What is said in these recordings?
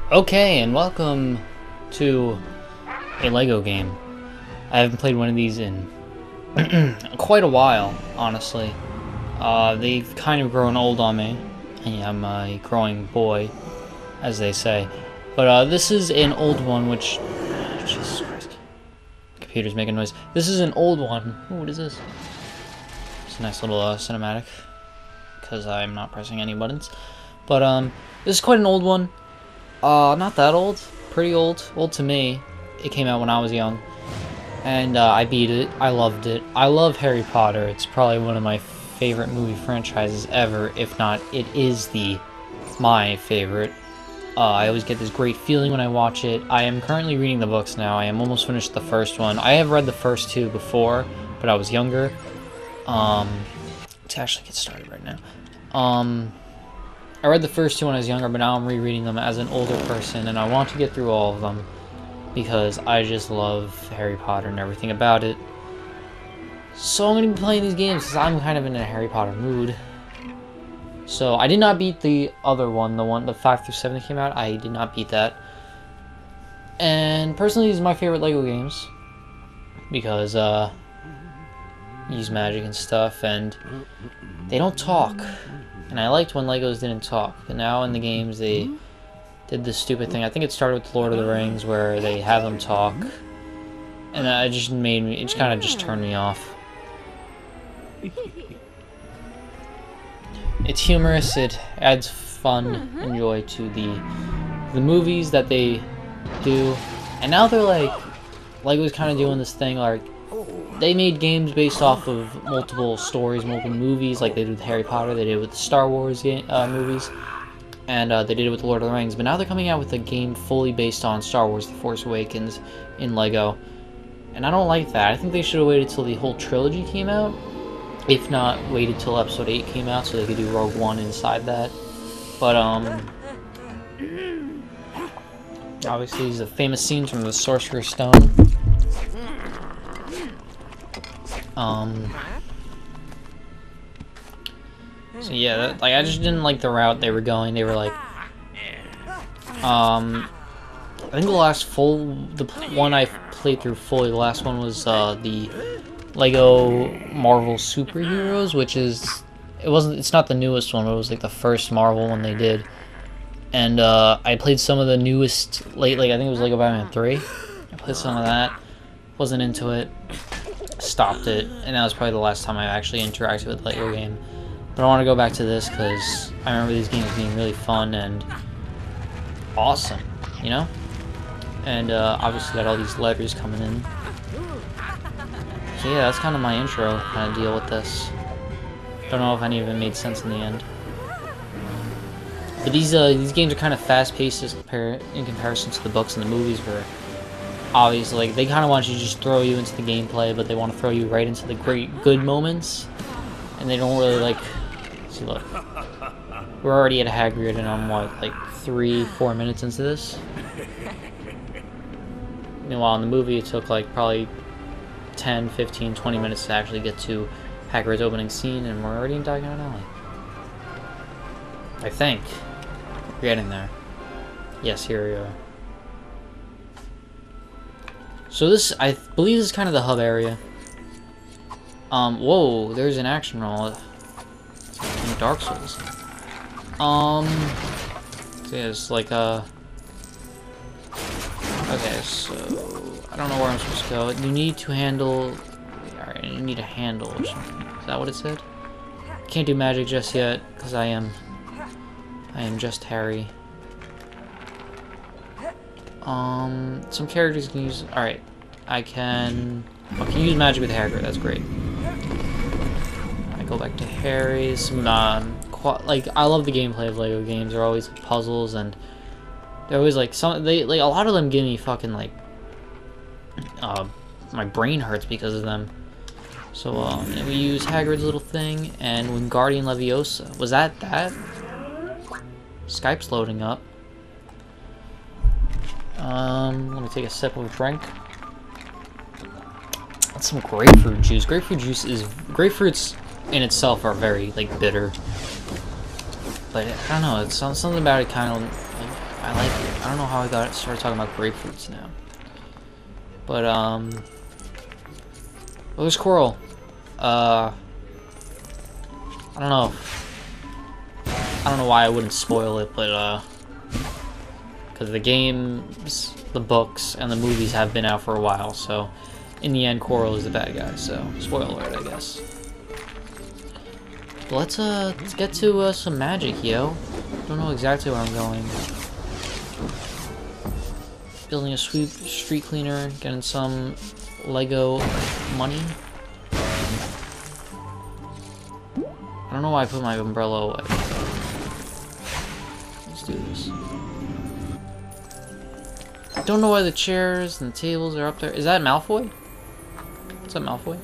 Okay, and welcome to a Lego game. I haven't played one of these in quite a while, honestly. They've kind of grown old on me. I'm a growing boy, as they say. But this is an old one, which... Jesus Christ. Computer's making noise. This is an old one. Ooh, what is this? It's a nice little cinematic, because I'm not pressing any buttons. But this is quite an old one. Not that old. Pretty old. Old to me. It came out when I was young. And I beat it. I loved it. I love Harry Potter. It's probably one of my favorite movie franchises ever. If not, it is my favorite. I always get this great feeling when I watch it. I am currently reading the books now. I am almost finished the first one. I have read the first two before, but I was younger. Let's actually get started right now. I read the first two when I was younger, but now I'm rereading them as an older person, and I want to get through all of them because I just love Harry Potter and everything about it. So I'm going to be playing these games because I'm kind of in a Harry Potter mood. So I did not beat the other one, the 5 through 7 that came out. I did not beat that. And personally, these are my favorite Lego games because use magic and stuff, and they don't talk. And I liked when Legos didn't talk, but now in the games they did this stupid thing. I think it started with Lord of the Rings where they have them talk, and that just made me, it kind of just turned me off. It's humorous, it adds fun and joy to the movies that they do, and now they're like, Lego's kind of doing this thing like, they made games based off of multiple stories, multiple movies, like they did with Harry Potter, they did with the Star Wars movies, and they did it with Lord of the Rings, but now they're coming out with a game fully based on Star Wars The Force Awakens in Lego, and I don't like that. I think they should have waited till the whole trilogy came out, if not waited till Episode 8 came out so they could do Rogue One inside that, but obviously these are famous scenes from the Sorcerer's Stone. So yeah, like I just didn't like the route they were going. They were like, I think the one I played through fully, the last one was the Lego Marvel Superheroes, which is, it's not the newest one, but it was like the first Marvel one they did. And I played some of the newest lately. I think it was Lego Batman 3. I played some of that. Wasn't into it. Stopped it, and that was probably the last time I actually interacted with a Lego game. But I want to go back to this because I remember these games being really fun and awesome, you know? And obviously got all these letters coming in. So yeah, that's kind of my intro kind of deal with this. Don't know if any of it made sense in the end. But these games are kind of fast-paced in comparison to the books and the movies, where obviously, like, they kind of want you to just throw you into the gameplay, but they want to throw you right into the good moments, and they don't really, like, see, look, we're already at Hagrid, and I'm, what, like, 3-4 minutes into this? Meanwhile, in the movie, it took, like, probably 10, 15, 20 minutes to actually get to Hagrid's opening scene, and we're already in Diagon Alley. I think. We're getting there. Yes, here we are. So this, I believe this is kind of the hub area. Whoa, there's an action roll. It's like in Dark Souls. So yeah, it's like, okay, so, I don't know where I'm supposed to go. You need to handle, alright, you need a handle or something. Is that what it said? Can't do magic just yet, because I am just Harry. Some characters can use... Alright, I can use magic with Hagrid, that's great. I go back to Harry, like, I love the gameplay of Lego games. They're always puzzles, and they're always, like, a lot of them give me fucking, like, my brain hurts because of them. So, we use Hagrid's little thing, and Wingardium Leviosa. Was that? Skype's loading up. Let me take a sip of a drink. That's some grapefruit juice. Grapefruits in itself are very, like, bitter. But I don't know, it's something about it kind of, like, I like it. I don't don't know how I started talking about grapefruits now. But, oh, there's Squirrel. I don't know. I don't know why I wouldn't spoil it, but, because the games, the books, and the movies have been out for a while, so in the end, Coral is the bad guy, so spoiler alert, I guess. But let's get to some magic, yo. Don't know exactly where I'm going. Building a street cleaner, getting some Lego money. I don't know why I put my umbrella away. Let's do this. I don't know why the chairs and the tables are up there. Is that Malfoy? What's up, Malfoy?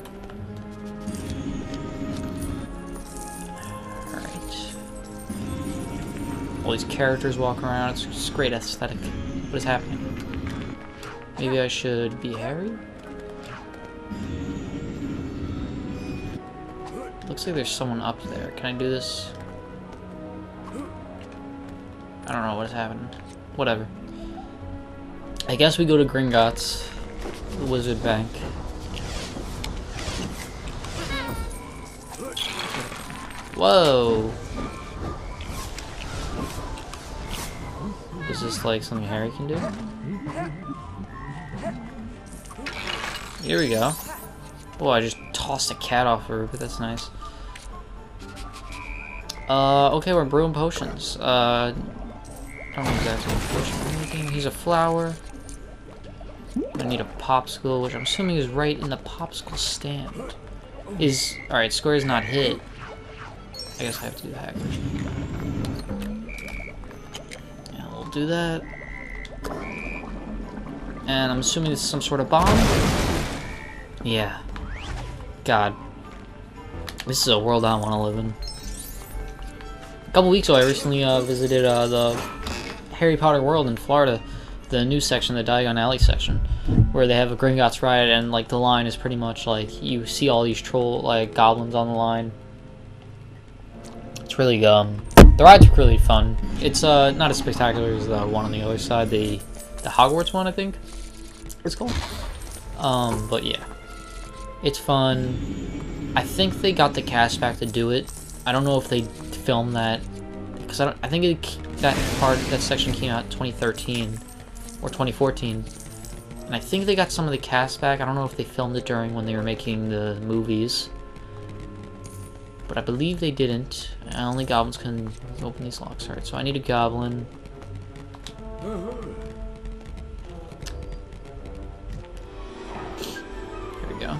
Alright. All these characters walk around. It's just great aesthetic. What is happening? Maybe I should be Harry? Looks like there's someone up there. Can I do this? I don't know what is happening. Whatever. I guess we go to Gringotts, the wizard bank. Whoa! Is this like something Harry can do? Here we go. Oh, I just tossed a cat off a roof, but that's nice. Okay, we're brewing potions. I don't know exactly what potion I'm making. He's a flower. I need a popsicle, which I'm assuming is right in the popsicle stand. Alright, square is not hit. I guess I have to do the hack. Yeah, we'll do that. And I'm assuming this is some sort of bomb. Yeah. God. This is a world I want to live in. A couple weeks ago, I recently visited the Harry Potter world in Florida. The new section, the Diagon Alley section, where they have a Gringotts ride, and like the line is pretty much like you see all these goblins on the line. It's really the ride's really fun. It's not as spectacular as the one on the other side, the Hogwarts one, I think it's called. But yeah, it's fun. I think they got the cast back to do it. I don't know if they filmed that because I think that section came out in 2013. Or 2014, and I think they got some of the cast back. I don't know if they filmed it during when they were making the movies, but I believe they didn't. Only goblins can open these locks. Alright, so I need a goblin. Here we go.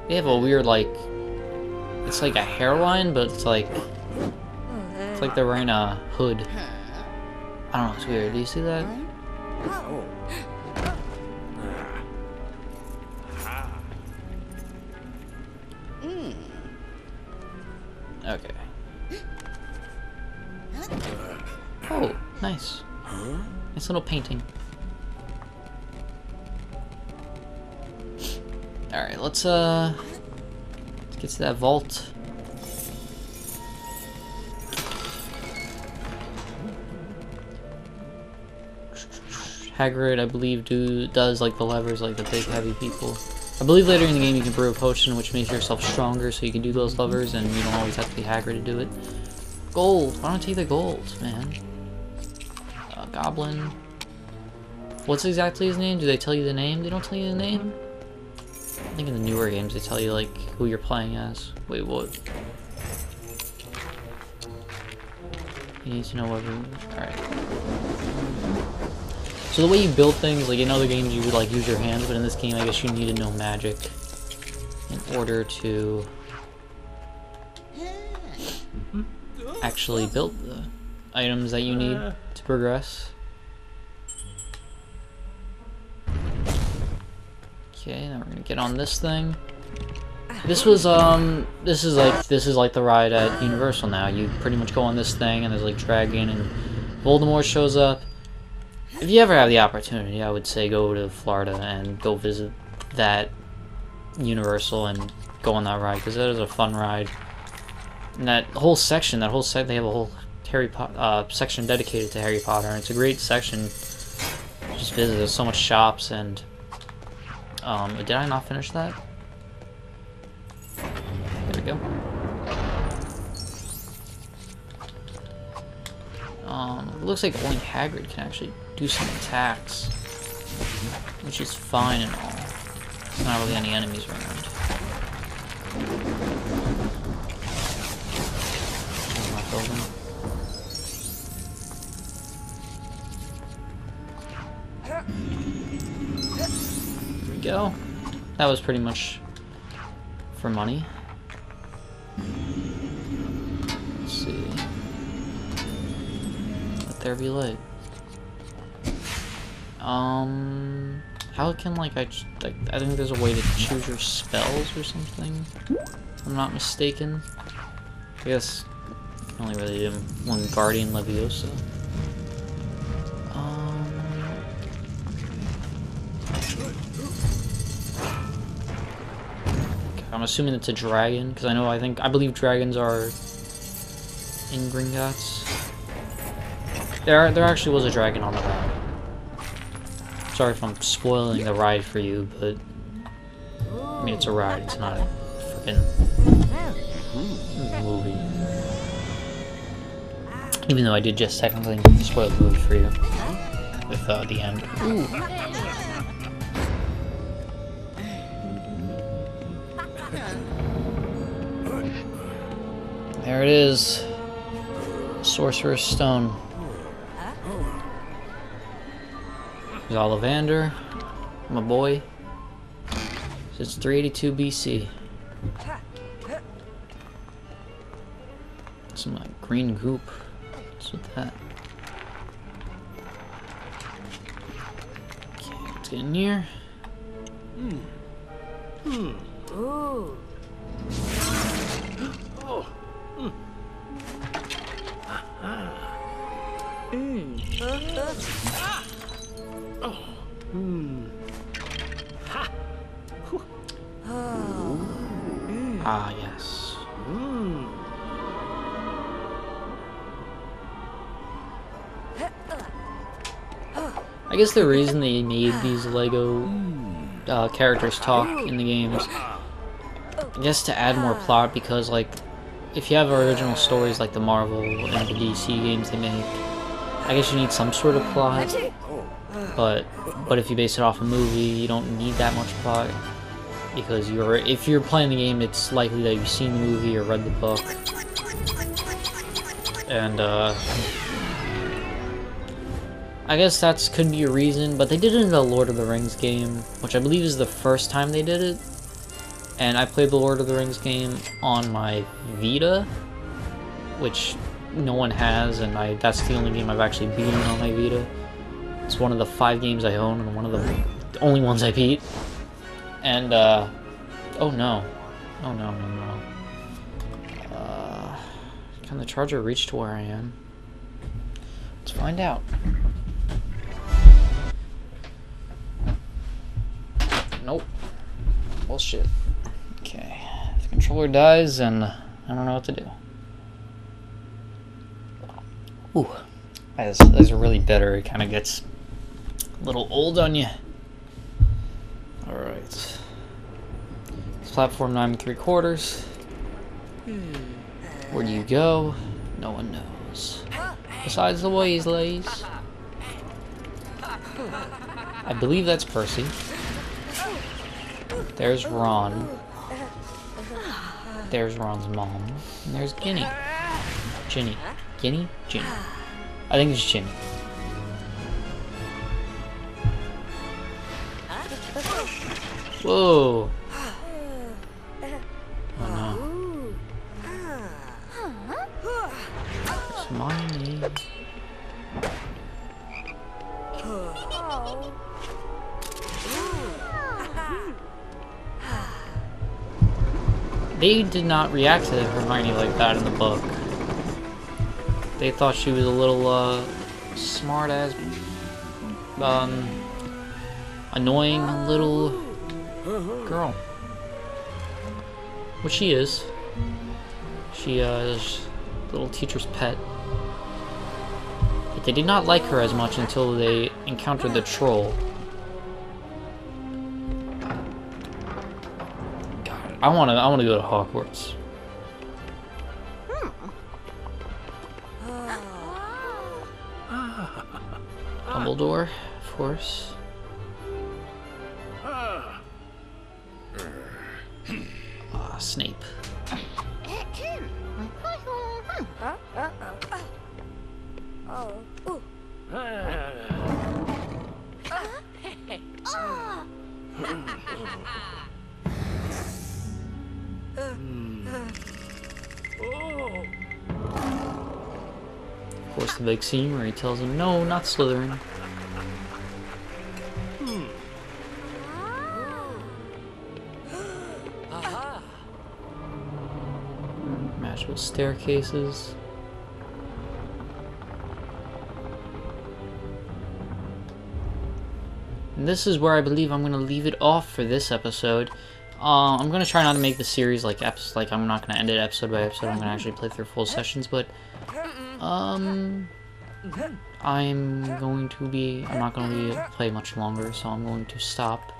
They have a weird, like, it's like a hairline, but it's like they're wearing a hood. I don't know, it's weird. Do you see that? Okay. Oh, nice. Nice little painting. Alright, let's get to that vault. Hagrid, I believe, does like the levers like the big heavy people. I believe later in the game you can brew a potion which makes yourself stronger, so you can do those levers and you don't always have to be Hagrid to do it. Gold! Why don't I take the gold, man? Goblin. What's exactly his name? Do they tell you the name? They don't tell you the name? I think in the newer games they tell you like who you're playing as. Wait, what? You need to know what. Alright. So the way you build things, like in other games you would like use your hands, but in this game I guess you need to know magic in order to actually build the items that you need to progress. Okay, now we're gonna get on this thing. This was this is like the ride at Universal now. You pretty much go on this thing and there's like dragon and Voldemort shows up. If you ever have the opportunity, I would say go to Florida and go visit that Universal and go on that ride, because that is a fun ride. And that whole section, they have a whole Harry Potter section dedicated to Harry Potter, and it's a great section. Just visit. There's so much shops, and did I not finish that? There we go. It looks like only Hagrid can actually do some attacks, which is fine and all. There's not really any enemies around. There we go. That was pretty much for money. Let's see. Let there be light. How can, like, I think there's a way to choose your spells or something, if I'm not mistaken. I guess I only really did one Guardian Leviosa. Okay, I'm assuming it's a dragon, because I believe dragons are in Gringotts. There actually was a dragon on the ride. Sorry if I'm spoiling the ride for you, but I mean, it's a ride, it's not a freaking movie. Even though I did just technically spoil the movie for you with the end. Ooh. There it is. Sorcerer's Stone. There's Ollivander, my boy. Since 382 BC. Some like green goop. What's with that? Okay, let's get in here. Ah, yes. I guess the reason they made these Lego characters talk in the games, I guess to add more plot, because like if you have original stories like the Marvel and the DC games they make, I guess you need some sort of plot. But if you base it off a movie, you don't need that much plot, because if you're playing the game, it's likely that you've seen the movie or read the book. And I guess that could be a reason, but they did it in the Lord of the Rings game, which I believe is the first time they did it. And I played the Lord of the Rings game on my Vita, which no one has, and that's the only game I've actually beaten on my Vita. It's one of the 5 games I own, and one of the only ones I beat. And, oh no. Oh no, no, no. Can the charger reach to where I am? Let's find out. Nope. Bullshit. Okay. The controller dies, and I don't know what to do. Ooh. That's really bitter. It kind of gets a little old on you. Alright. It's platform 9 3/4. Where do you go? No one knows. Besides the Weasleys. I believe that's Percy. There's Ron. There's Ron's mom. And there's Ginny. Ginny. Ginny? Ginny. I think it's Ginny. Whoa. Oh no. Hermione. They did not react to Hermione like that in the book. They thought she was a little, smart-ass, annoying little girl. Which she is. She is a little teacher's pet. But they did not like her as much until they encountered the troll. God, I wanna go to Hogwarts. Dumbledore, of course. Snape. Of course, the big scene where he tells him, no, not Slytherin. Magical staircases. And this is where I believe I'm gonna leave it off for this episode. I'm gonna try not to make the series like I'm not gonna end it episode by episode. I'm gonna actually play through full sessions, but I'm not going to play much longer, so I'm going to stop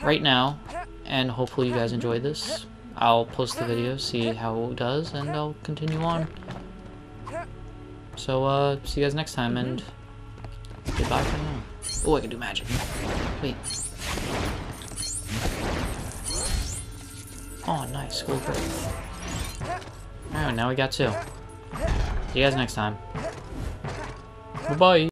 right now, and hopefully you guys enjoy this. I'll post the video, see how it does, and I'll continue on. So, see you guys next time, and goodbye for now. Oh, I can do magic. Wait. Oh, nice. School growth. Alright, now we got 2. See you guys next time. Bye-bye.